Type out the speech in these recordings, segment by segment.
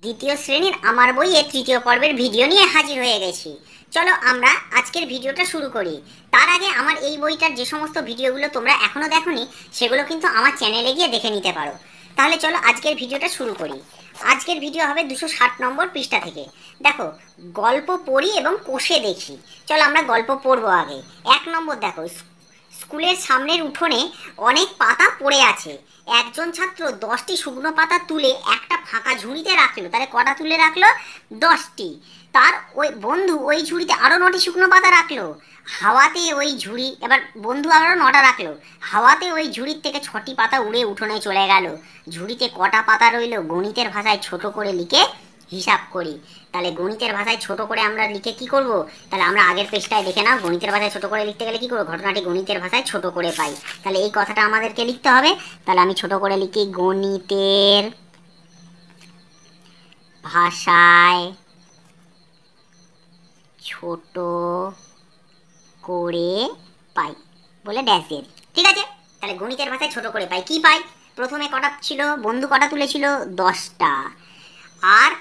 দ্বিতীয় শ্রেণীর আমার বইয়ের তৃতীয় পর্বের ভিডিও নিয়ে হাজির হয়ে গেছি। চলো আমরা আজকের ভিডিওটা শুরু করি। তার আগে আমার এই বইটার যে সমস্ত ভিডিওগুলো তোমরা এখনো দেখোনি সেগুলো কিন্তু আমার চ্যানেলে গিয়ে দেখে নিতে পারো। তাহলে চলো আজকের ভিডিওটা শুরু করি। আজকের ভিডিও হবে 260 নম্বর পৃষ্ঠা থেকে। দেখো, গল্প পড়ি এবং কষে দেখি। চলো আমরা গল্প পড়বো আগে। 1 নম্বর দেখো, স্কুলের সামনের উঠোনে অনেক পাতা পড়ে আছে। একজন ছাত্র 10টি শুকনো পাতা তুলে একটা ফাঁকা ঝুড়িতে রাখলো। তাহলে কটা তুলে রাখলো? 10টি। তার ওই বন্ধু ওই ঝুড়িতে আরও 9টি শুকনো পাতা রাখলো। হাওয়াতে ওই ঝুড়ি, এবার বন্ধু আরও 9টা রাখলো। হাওয়াতে ওই ঝুড়ির থেকে 6টি পাতা উড়ে উঠোনে চলে গেল। ঝুড়িতে কটা পাতা রইল? গণিতের ভাষায় ছোট করে লিখে হিসাব করি। তাহলে গণিতের ভাষায় ছোট করে আমরা লিখে কি করব? তাহলে আমরা আগের পেজটায় দেখে নাও, গণিতের ভাষায় ছোট করে লিখতে গেলে কি করব? ঘটনাটি গণিতের ভাষায় ছোট করে পাই। তাহলে এই কথাটা আমাদেরকে লিখতে হবে। তাহলে আমি ছোট করে লিখি, গণিতের ভাষায় ছোট করে পাই বলে ড্যাশ দিয়ে দিই। ঠিক আছে, তাহলে গণিতের ভাষায় ছোট করে পাই। কি পাই? প্রথমে কটা ছিল? বন্ধু কটা তুলেছিল? 10টা। আর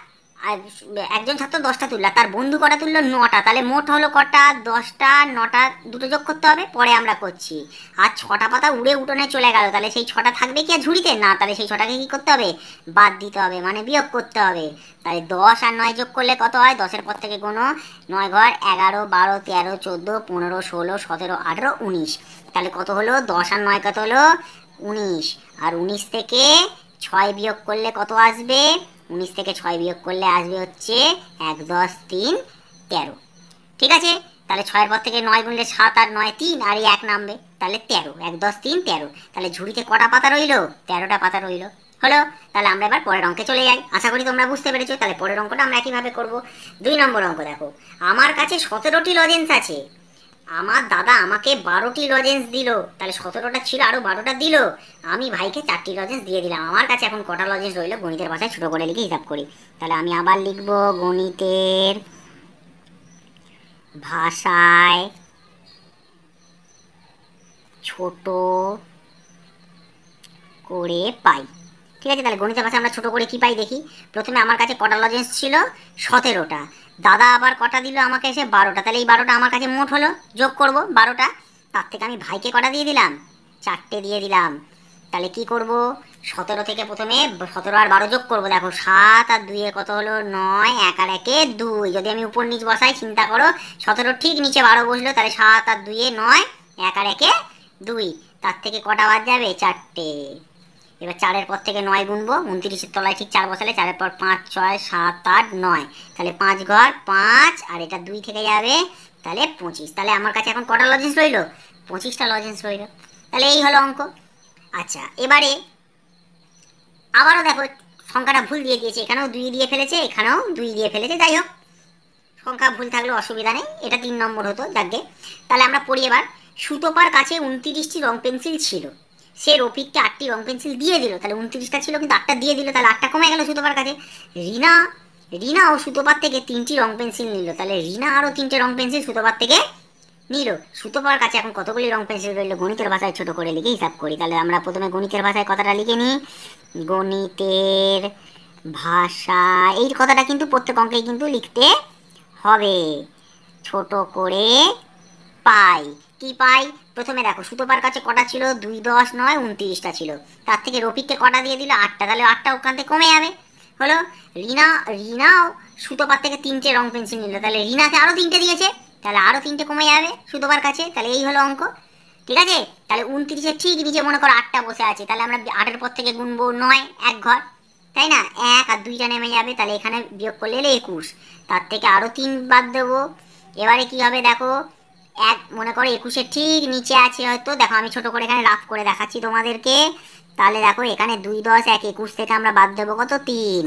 একজন ছাত্র 10টা তুললো, তার বন্ধু কটা তুললো? 9টা। তাহলে মোট হলো কটা? 10টা, 9টা, দুটো যোগ করতে হবে, পরে আমরা করছি। আর 6টা পাতা উড়ে উঠোনে চলে গেল। তাহলে সেই 6টা থাকবে কি আর ঝুড়িতে? না, তাহলে সেই 6টাকে কি করতে হবে? বাদ দিতে হবে, মানে বিয়োগ করতে হবে। তাহলে 10 আর 9 যোগ করলে কত হয়? 10-এর পর থেকে কোনো 9 ঘর 11, 12, 13, 14, 15, 16, 17, 18, 19। তাহলে কত হলো? 10 আর 9 কত হলো? 19। আর 19 থেকে 6 বিয়োগ করলে কত আসবে? 19 থেকে 6 বিয়োগ করলে আসবে হচ্ছে 1, 10, 3, 13। ঠিক আছে, তাহলে 6-এর পর থেকে 9 গুনলে 7 আর 9 3, আর এই 1 নামবে। তাহলে 13, 1, 10, 3, 13। তাহলে ঝুড়িতে কটা পাতা রইল? 13টা পাতা রইল। হলো। তাহলে আমরা এবার পরের অঙ্কে চলে যাই। আশা করি তোমরা বুঝতে পেরেছো। তাহলে পরের অঙ্কটা আমরা একইভাবে করব। 2 নম্বর অঙ্ক দেখো, আমার কাছে 17টি লজেন্স আছে। আমার দাদা আমাকে 12টি লজেন্স দিল। তাহলে 17টা ছিল, আরো 12টা দিল। আমি ভাইকে 4টি লজেন্স দিয়ে দিলাম। আমার কাছে এখন কটা লজেন্স রইল? গণিতের ভাষায় ছোট করে লিখে হিসাব করি। তাহলে আমি আবার লিখব, গণিতের ভাষায় ছোট করে পাই। ঠিক আছে, তাহলে গণিতের ভাষায় আমরা ছোট করে কি পাই দেখি। প্রথমে আমার কাছে কটা লজেন্স ছিল? 17টা। দাদা আবার কটা দিল আমাকে? এসে 12টা। তাহলে এই 12টা আমার কাছে মোট হলো, যোগ করব 12টা। তার থেকে আমি ভাইকে কটা দিয়ে দিলাম? 4টে দিয়ে দিলাম। তাহলে কি করব? 17 থেকে প্রথমে 17 আর 12 যোগ করব। দেখো, 7 আর 2 কত হলো? 9, 1 আর 1 2। যদি আমি উপর নিচ বসাই, চিন্তা করো, 17 ঠিক নিচে 12 বসলো। তাহলে 7 আর 2 9, 1 আর 1 2। তার থেকে কটা বাদ যাবে? 4টে। এবার 4-এর পর থেকে 9 গুনবো। 29-এর তলায় ঠিক 4 বসালে 4-এর পর 5, 6, 7, 8, 9। তাহলে 5 ঘর 5, আর এটা 2 থেকে যাবে, তাহলে 25। তাহলে আমার কাছে এখন কটা লজেন্স রইল? 25টা লজেন্স রইল। তাহলে এই হলো অঙ্ক। আচ্ছা, এবারে আবারও দেখো, সংখ্যাটা ভুল দিয়ে দিয়েছে। এখানেও 2 দিয়ে ফেলেছে, এখানেও 2 দিয়ে ফেলেছে। যাই হোক, সংখ্যা ভুল থাকলে অসুবিধা নেই, এটা 3 নম্বর হতো। যাকে, তাহলে আমরা পড়ি এবার। সুতোপার কাছে 29টি রং পেন্সিল ছিল। সে রফিককে 8টি রং পেন্সিল দিয়ে দিল। তাহলে 29টা ছিল, কিন্তু 8টা দিয়ে দিল। তাহলে 8টা কমে গেল সুতোপার কাছে। রিনা রিনা ও সুতোপার থেকে 3টি রং পেন্সিল নিল। তাহলে রিনা আরও 3টে রং পেন্সিল সুতোপার থেকে নিল। সুতোপার কাছে এখন কতগুলি রং পেন্সিল রইল? গণিতের ভাষায় ছোট করে লিখে হিসাব করি। তাহলে আমরা প্রথমে গণিতের ভাষায় কথাটা লিখে নিই। গণিতের ভাষা, এই কথাটা কিন্তু প্রত্যেক অঙ্কেই কিন্তু লিখতে হবে। ছোট করে পাই। কি পাই? প্রথমে দেখো, সুতোপার কাছে কটা ছিল? 2, 10, 9, 29টা ছিল। তার থেকে রফিককে কটা দিয়ে দিল? 8টা। তাহলে 8টা ওখান থেকে কমে যাবে। হলো। রিনাও সুতোপার থেকে 3টে রং পেন্সিল নিল। তাহলে রিনাকে আরও 3টে দিয়েছে। তাহলে আরও 3টে কমে যাবে সুতোপার কাছে। তাহলে এই হলো অঙ্ক। ঠিক আছে, তাহলে 29-এর ঠিক নিচে মনে করো 8টা বসে আছে। তাহলে আমরা 8-এর পর থেকে গুনবো 9, 1 ঘর, তাই না? 1 আর 2টা নেমে যাবে। তাহলে এখানে বিয়োগ করলে 21। তার থেকে আরও 3 বাদ দেবো। এবারে কি হবে দেখো, এক মনে করো 21-এর ঠিক নিচে আছে হয়তো। দেখো, আমি ছোট করে এখানে রাফ করে দেখাচ্ছি তোমাদেরকে। তাহলে দেখো, এখানে 2, 10, 1, 21 থেকে আমরা বাদ দেবো কত? 3।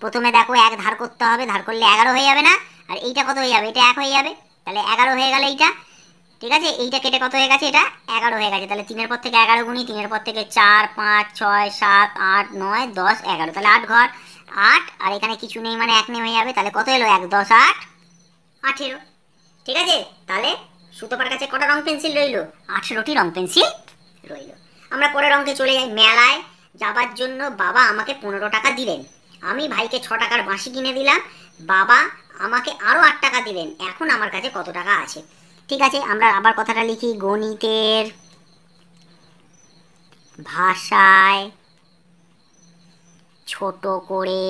প্রথমে দেখো 1 ধার করতে হবে, ধার করলে 11 হয়ে যাবে না? আর এইটা কত হয়ে যাবে? এটা 1 হয়ে যাবে। তাহলে 11 হয়ে গেল এইটা। ঠিক আছে, এইটা কেটে কত হয়ে গেছে? এটা 11 হয়ে গেছে। তাহলে 3-এর পর থেকে 11 গুনি, 3-এর পর থেকে 4, 5, 6, 7, 8, 9, 10, 11। তাহলে 8 ঘর 8, আর এখানে কিছু নেই মানে 1 নেমে যাবে। তাহলে কত এলো? 1, 10, 8, 18। ঠিক আছে, তাহলে সুতোপার কাছে কটা রং পেন্সিল রইল? 18টি রং পেন্সিল রইল। আমরা পরের অঙ্কে চলে যাই। মেলায় যাবার জন্য বাবা আমাকে 15 টাকা দিলেন। আমি ভাইকে 6 টাকার বাঁশি কিনে দিলাম, বাবা আমাকে আরও 8 টাকা দিলেন, এখন আমার কাছে কত টাকা আছে। ঠিক আছে, আমরা আবার কথাটা লিখি, গণিতের ভাষায় ছোট করে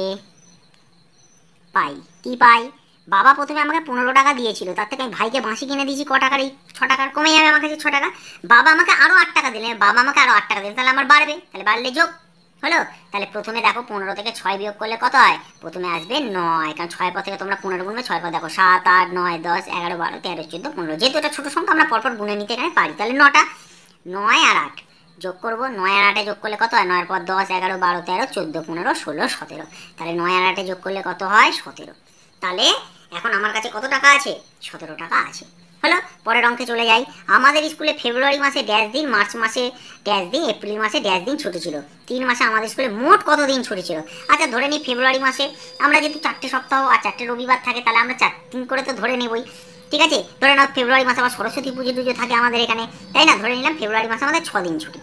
পাই। কি পাই? বাবা প্রথমে আমাকে 15 টাকা দিয়েছিল, তার থেকে আমি ভাইকে বাঁশি কিনে দিয়েছি ক টাকার, এই 6 টাকার কমে যাবে আমার কাছে 6 টাকা। বাবা আমাকে আরও 8 টাকা দিলেন, বাবা আমাকে আরও 8 টাকা দিলেন, তাহলে আমার বাড়বে, তাহলে বাড়লে যোগ হলো। তাহলে প্রথমে দেখো 15 থেকে 6 বিয়োগ করলে কত হয়, প্রথমে আসবে 9, কারণ 6 পর থেকে তোমরা 15 গুনবে, 6 পর দেখো 7, 8, 9, 10, 11, 12, 13, 14, 15, যেহেতু এটা ছোটো সংখ্যা আমরা পরপর গুনে নিতে এখানে পারি, তাহলে 9টা, 9 আর 8 যোগ করবো, 9 আর 8 যোগ করলে কত হয়, 9 পর 10, 11, 12, 13, 14, 15, 16, 17, তাহলে 9 আর 8 যোগ করলে কত হয়, 17। তাহলে এখন আমার কাছে কত টাকা আছে, 17 টাকা আছে। হলো, পরের অঙ্কে চলে যাই। আমাদের স্কুলে ফেব্রুয়ারি মাসে ড্যাশ দিন, মার্চ মাসে ড্যাশ দিন, এপ্রিল মাসে ড্যাশ দিন ছুটি ছিল। 3 মাসে আমাদের স্কুলে মোট কত দিন ছুটি ছিল? আচ্ছা ধরে নিই ফেব্রুয়ারি মাসে আমরা যেহেতু 4টে সপ্তাহ আর 4টে রবিবার থাকে, তাহলে আমরা 4 দিন করে তো ধরে নেবই। ঠিক আছে, ধরে নাও ফেব্রুয়ারি মাসে আবার সরস্বতী পুজো টুজো থাকে আমাদের এখানে, তাই না? ধরে নিলাম ফেব্রুয়ারি মাসে আমাদের 6 দিন ছুটি।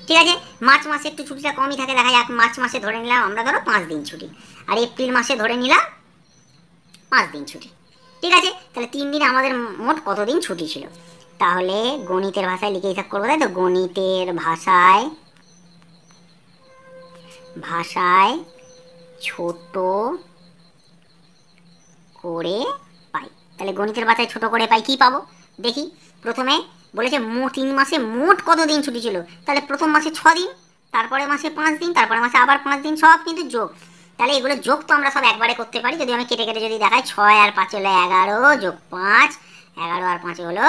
ঠিক আছে, মার্চ মাসে একটু ছুটিটা কমই থাকে, দেখা যাক মার্চ মাসে ধরে নিলাম আমরা ধরো 5 দিন ছুটি, আর এপ্রিল মাসে ধরে নিলাম 5 দিন ছুটি। ঠিক আছে, তাহলে 3 দিনে আমাদের মোট কত দিন ছুটি ছিল? তাহলে গণিতের ভাষায় লিখে হিসাব করবো, তাই তো? গণিতের ভাষায় ছোট করে পাই। তাহলে গণিতের ভাষায় ছোট করে পাই, কি পাবো দেখি। প্রথমে বলেছে 3 মাসে মোট কত দিন ছুটি ছিল, তাহলে প্রথম মাসে 6 দিন, তারপরে মাসে 5 দিন, তারপরে মাসে আবার 5 দিন, সব কিন্তু যোগ। তাহলে এগুলো যোগ তো আমরা সব একবারে করতে পারি, যদি আমি কেটে কেটে যদি দেখাই, 6 আর 5 হলো 11, যোগ 5, 11 আর 5 হলো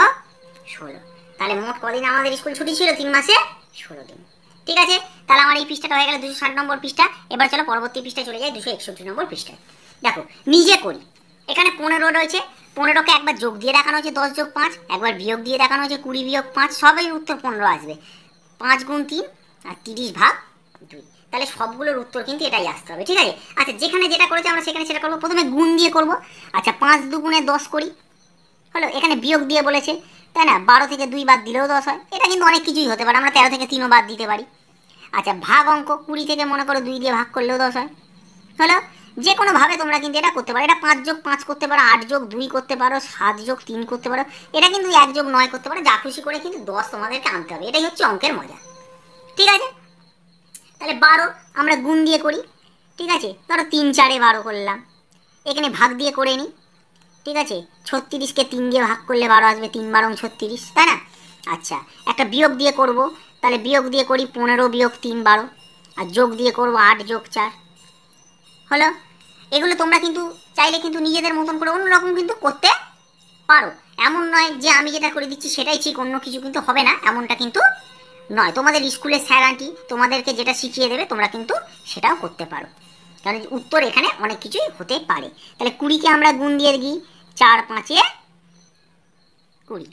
16। তাহলে মোট কদিন আমাদের স্কুল ছুটি ছিল 3 মাসে? 16 দিন। ঠিক আছে, তাহলে আমার এই পৃষ্ঠাটা হয়ে গেল 260 নম্বর পৃষ্ঠা। এবার চলো পরবর্তী পৃষ্ঠায় চলে যাই, 261 নম্বর পৃষ্ঠায়। দেখো নিজে করি, এখানে 15 রয়েছে, 15কে একবার যোগ দিয়ে দেখানো হয়েছে 10 যোগ 5, একবার বিয়োগ দিয়ে দেখানো হয়েছে 20 বিয়োগ 5, সবই উত্তর 15 আসবে। 5 গুণ 3 আর 30 ভাগ 2, তাহলে সবগুলোর উত্তর কিন্তু এটাই আসতে হবে। ঠিক আছে, আচ্ছা যেখানে যেটা করেছে আমরা সেখানে সেটা করবো। প্রথমে গুণ দিয়ে করব। আচ্ছা 5 দুগুণে 10 করি, হলো। এখানে বিয়োগ দিয়ে বলেছে, তাই না? 12 থেকে 2 বাদ দিলেও 10 হয়, এটা কিন্তু অনেক কিছুই হতে পারে, আমরা 13 থেকে 3ও বাদ দিতে পারি। আচ্ছা ভাগ অঙ্ক, 20 থেকে মনে করো 2 দিয়ে ভাগ করলেও 10 হয়, হলো। যে কোনোভাবে তোমরা কিন্তু এটা করতে পারো, এটা 5 যোগ 5 করতে পারো, 8 যোগ 2 করতে পারো, 7 যোগ 3 করতে পারো, এটা কিন্তু 1 যোগ 9 করতে পারো, যা খুশি করে কিন্তু 10 তোমাদেরকে আনতে হবে, এটাই হচ্ছে অঙ্কের মজা। ঠিক আছে, তাহলে 12 আমরা গুণ দিয়ে করি। ঠিক আছে, ধরো 3 4 12 করলাম, এখানে ভাগ দিয়ে করে নিই। ঠিক আছে, 36কে 3 দিয়ে ভাগ করলে 12 আসবে, 3 12 36, তাই না? আচ্ছা একটা বিয়োগ দিয়ে করব, তাহলে বিয়োগ দিয়ে করি 15 বিয়োগ 3 12, আর যোগ দিয়ে করব 8 যোগ 4, হলো। এগুলো তোমরা কিন্তু চাইলে কিন্তু নিজেদের মতন করে অন্যরকম কিন্তু করতে পারো, এমন নয় যে আমি যেটা করে দিচ্ছি সেটাই ঠিক, অন্য কিছু কিন্তু হবে না, এমনটা কিন্তু নয়। তোমাদের স্কুলের স্যার আন্টি তোমাদেরকে যেটা শিখিয়ে দেবে তোমরা কিন্তু সেটাও করতে পারো, কারণ উত্তর এখানে অনেক কিছুই হতে পারে। তাহলে 20কে আমরা গুণ দিয়ে দিই, 4 5 20।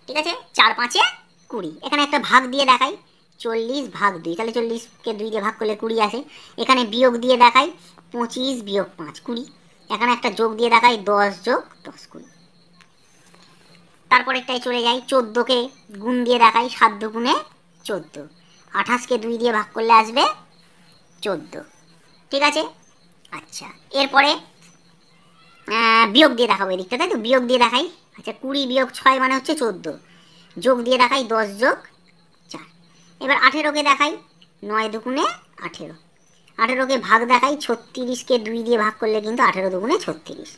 ঠিক আছে, 4 5 20। এখানে একটা ভাগ দিয়ে দেখাই, 40 ভাগ 2, তাহলে 40কে 2 দিয়ে ভাগ করলে 20 আসে। এখানে বিয়োগ দিয়ে দেখাই, 25 বিয়োগ 5 20। এখানে একটা যোগ দিয়ে দেখাই, 10 যোগ 10 20। তারপরেরটাই চলে যাই, 14কে গুণ দিয়ে দেখাই, 7 দুগুণে 14। 28কে 2 দিয়ে ভাগ করলে আসবে 14। ঠিক আছে, আচ্ছা এরপরে বিয়োগ দিয়ে দেখাবো এদিকটা, তাই তো? বিয়োগ দিয়ে দেখাই। আচ্ছা 20 বিয়োগ 6 মানে হচ্ছে 14, যোগ দিয়ে দেখাই 10 যোগ 4। এবার 18কে দেখাই, 9 দুগুণে 18। 18কে ভাগ দেখাই, 36কে 2 দিয়ে ভাগ করলে কিন্তু 18 দুগুণে 36।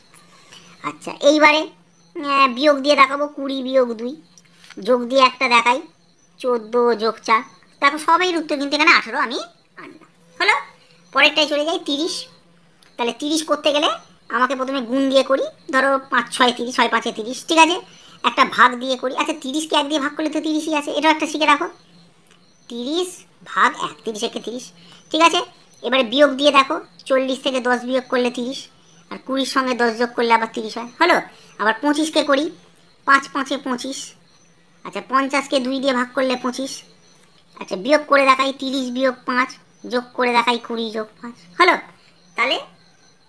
আচ্ছা এইবারে বিয়োগ দিয়ে দেখাবো, 20 বিয়োগ 2, যোগ দিয়ে একটা দেখাই 14 যোগ 4। দেখো সবাই উত্তর কিন্তু এখানে 18 আমি আনলাম, হলো। পরেরটাই চলে যাই 30। তাহলে 30 করতে গেলে আমাকে প্রথমে গুণ দিয়ে করি, ধরো 5 6 30, 6 5 30। ঠিক আছে, একটা ভাগ দিয়ে করি। আচ্ছা 30কে 1 দিয়ে ভাগ করলে তো 30ই আসে, এটাও একটা শিখে রাখো, 30 ভাগ 1, 30 একে 30। ঠিক আছে, এবারে বিয়োগ দিয়ে দেখো, 40 থেকে 10 বিয়োগ করলে 30, আর 20 সঙ্গে 10 যোগ করলে আবার 30 হয়, হলো। আবার 25কে করি, 5 5 25। আচ্ছা 50কে 2 দিয়ে ভাগ করলে 25। আচ্ছা বিয়োগ করে দেখাই, 30 বিয়োগ 5, যোগ করে দেখাই 20 যোগ 5, হলো। তাহলে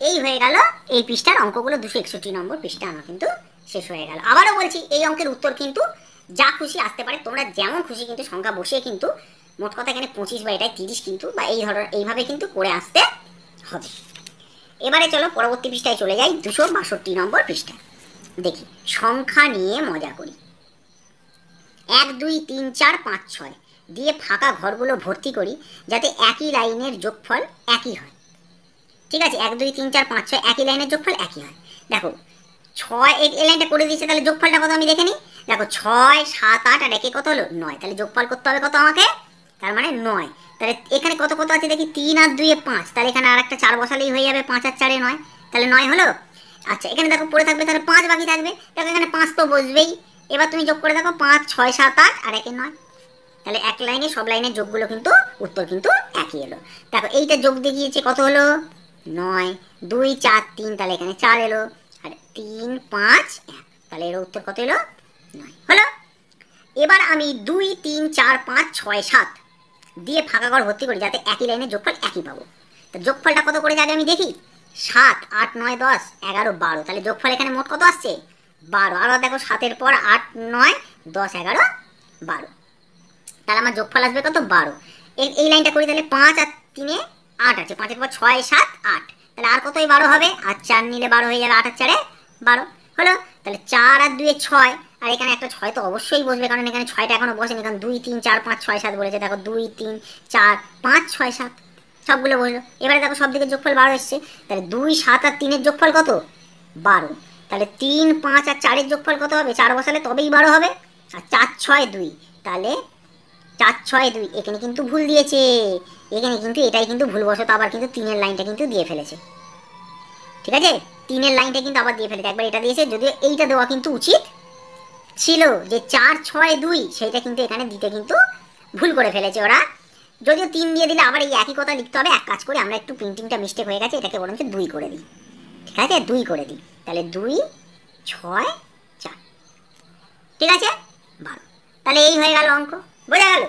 এই হয়ে গেল এই পৃষ্ঠার অঙ্কগুলো। 261 নম্বর পৃষ্ঠা আমার কিন্তু শেষ হয়ে গেল। আবারও বলছি এই অঙ্কের উত্তর কিন্তু যা খুশি আসতে পারে, তোমরা যেমন খুশি কিন্তু সংখ্যা বসিয়ে কিন্তু মোট কথা এখানে 25 বা এটাই 30 কিন্তু, বা এই ধরনের এইভাবে কিন্তু করে আসতে হবে। এবারে চলো পরবর্তী পৃষ্ঠায় চলে যাই, 262 নম্বর পৃষ্ঠা। দেখি সংখ্যা নিয়ে মজা করি। 1 2 3 4 5 6 দিয়ে ফাঁকা ঘরগুলো ভর্তি করি যাতে একই লাইনের যোগফল একই হয়। ঠিক আছে, 1 2 3 4 5 6 একই লাইনের যোগফল একই হয়। দেখো 6 এই লাইনটা করে দিয়েছে, তাহলে যোগফলটা কত আমি দেখে নিই। দেখো 6 7 8 আর একে কত হলো 9, তাহলে যোগফল করতে হবে কত আমাকে, তার মানে 9। তাহলে এখানে কত কত আছে দেখি, 3 আর 2 এ 5, তাহলে এখানে আর একটা 4 বসালেই হয়ে যাবে, 5 আর 4 এ 9, তাহলে 9 হলো। আচ্ছা এখানে দেখো পড়ে থাকবে তাহলে 5 বাকি থাকবে, দেখো এখানে 5 তো বসবেই। এবার তুমি যোগ করে দেখো 5 6 7 8 আর একে 9, তাহলে এক লাইনে সব লাইনের যোগগুলো কিন্তু উত্তর কিন্তু একই এলো। দেখো এইটা যোগ দিয়ে গিয়েছে কত হলো 9, 2 4 3, তাহলে এখানে 4 এলো, আর 3 5 1, তাহলে এর উত্তর কত এলো 9 হলো। এবার আমি 2 3 4 5 6 7 দিয়ে ফাঁকা ঘর ভর্তি করি যাতে একই লাইনের যোগফল একই পাবো। তো যোগফলটা কত করে যাবে আমি দেখি, 7 8 9 10 11 12, তাহলে যোগফল এখানে মোট কত আসছে 12। আরও দেখো 7-এর পর 8 9 10 11 12, তাহলে আমার যোগফল আসবে কত 12। এই লাইনটা করি তাহলে 5 আর 3 এ 8 আছে, 5-এর পর 6 7 8, তাহলে আর কতই 12 হবে, আর 4 নিলে 12 হয়ে যাবে, 8 আর 4 এ 12 হলো। তাহলে 4 আর 2 এ 6, আর এখানে একটা 6 তো অবশ্যই বসবে, কারণ এখানে 6টা এখনো বসেনি, কারণ 2 3 4 5 6 7 বলেছে। দেখো 2 3 4 5 6 7 সবগুলো বসলো। এবারে দেখো সব দিকে যোগফল 12 এসছে, তাহলে 2 7 আর 3 এর যোগফল কত 12, তাহলে 3 5 আর 4 এর যোগফল কত হবে, 4 বসালে তবেই 12 হবে, আর 4 6 2, তাহলে 4 6 2, এখানে কিন্তু ভুল দিয়েছে, এখানে কিন্তু এটাই কিন্তু ভুলবশত আবার কিন্তু 3-এর লাইনটা কিন্তু দিয়ে ফেলেছে। ঠিক আছে, 3-এর লাইনটা কিন্তু আবার দিয়ে ফেলেছে, একবার এটা দিয়েছে, যদিও এইটা দেওয়া কিন্তু উচিত ছিল, যে 4 6 2, সেইটা কিন্তু এখানে দিতে কিন্তু ভুল করে ফেলেছে ওরা। যদিও 3 দিয়ে দিলে আবার এই একই কথা লিখতে হবে। এক কাজ করে আমরা একটু প্রিন্টিংটা মিস্টেক হয়ে গেছে, এটাকে বরঞ্চ 2 করে দিই। ঠিক আছে, 2 করে দিই, তাহলে 2 6 4, ঠিক আছে 12, তাহলে এই হয়ে গেল অঙ্ক, বোঝা গেল।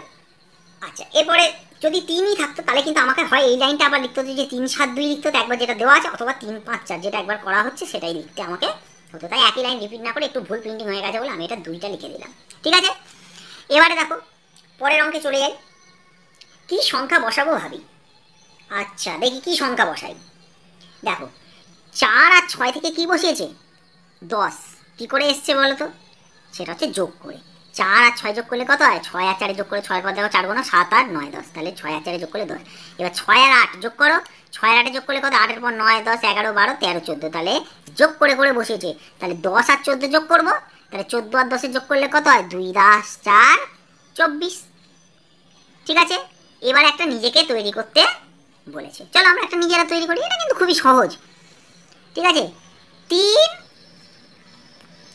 আচ্ছা এরপরে যদি 3ই থাকতো তাহলে কিন্তু আমাকে হয় এই লাইনটা আবার লিখতে হতো, যে 3 7 2 লিখতে হতো একবার যেটা দেওয়া আছে, অথবা 3 5 4 যেটা একবার করা হচ্ছে সেটাই লিখতে আমাকে হতো। তাই একই লাইন রিপিট না করে একটু ভুল প্রিন্টিং হয়ে গেছে বলে আমি এটা 2টা লিখে দিলাম। ঠিক আছে, এবারে দেখো পরের অঙ্কে চলে যাই, কি সংখ্যা বসাবো ভাবি। আচ্ছা দেখি কি সংখ্যা বসাই। দেখো 4 আর 6 থেকে কি বসিয়েছে 10, কি করে এসছে বলো তো, সেটা হচ্ছে যোগ করে। 4 আর 6 যোগ করলে কত হয়, 6 আর 4 যোগ করে, 6 এর পর দেখো 4 গুণ 7 আর 9 10, তাহলে 6 আর 4 যোগ করলে 10। এবার 6 আর 8 যোগ করো, 6 আর 8 যোগ করলে কত, 8 এর পর 9 10 11 12 13 14, তাহলে যোগ করে করে বসিয়েছে। তাহলে 10 আর 14 যোগ করব, তাহলে 14 আর 10 যোগ করলে কত হয়, 2 10 4 24। ঠিক আছে, এবার একটা নিজেকে তৈরি করতে বলেছে, চলো আমরা একটা নিজেরা তৈরি করি, এটা কিন্তু খুবই সহজ। ঠিক আছে, 3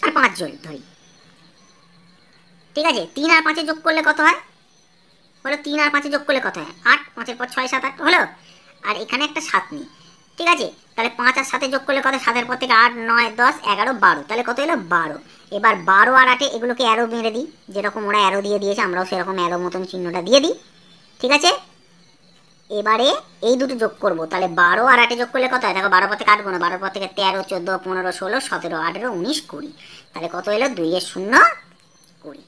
আর 5 জন ধরি। ঠিক আছে, 3 আর 5 যোগ করলে কত হয়, হলো 3 আর 5 যোগ করলে কত হয় 8, 5-এর পর 6 7 8 হলো, আর এখানে একটা 7 নিই। ঠিক আছে, তাহলে 5 আর 7 যোগ করলে কত, 7-এর পর থেকে 8 9 10 11 12, তাহলে কত হলো 12। এবার 12 আর 8 এগুলোকে অ্যারো মেরে দিই, যেরকম ওরা অ্যারো দিয়ে দিয়েছে আমরাও সেরকম অ্যারো মতন চিহ্নটা দিয়ে দিই। ঠিক আছে, এবারে এই দুটো যোগ করব, তাহলে 12 আর 8 যোগ করলে কত হয়, দেখো 12 পর থেকে 8 গুণ, 12 পর থেকে 13 14 15 16 17 18 19 20, তাহলে কত এলো 2 এর 0 20।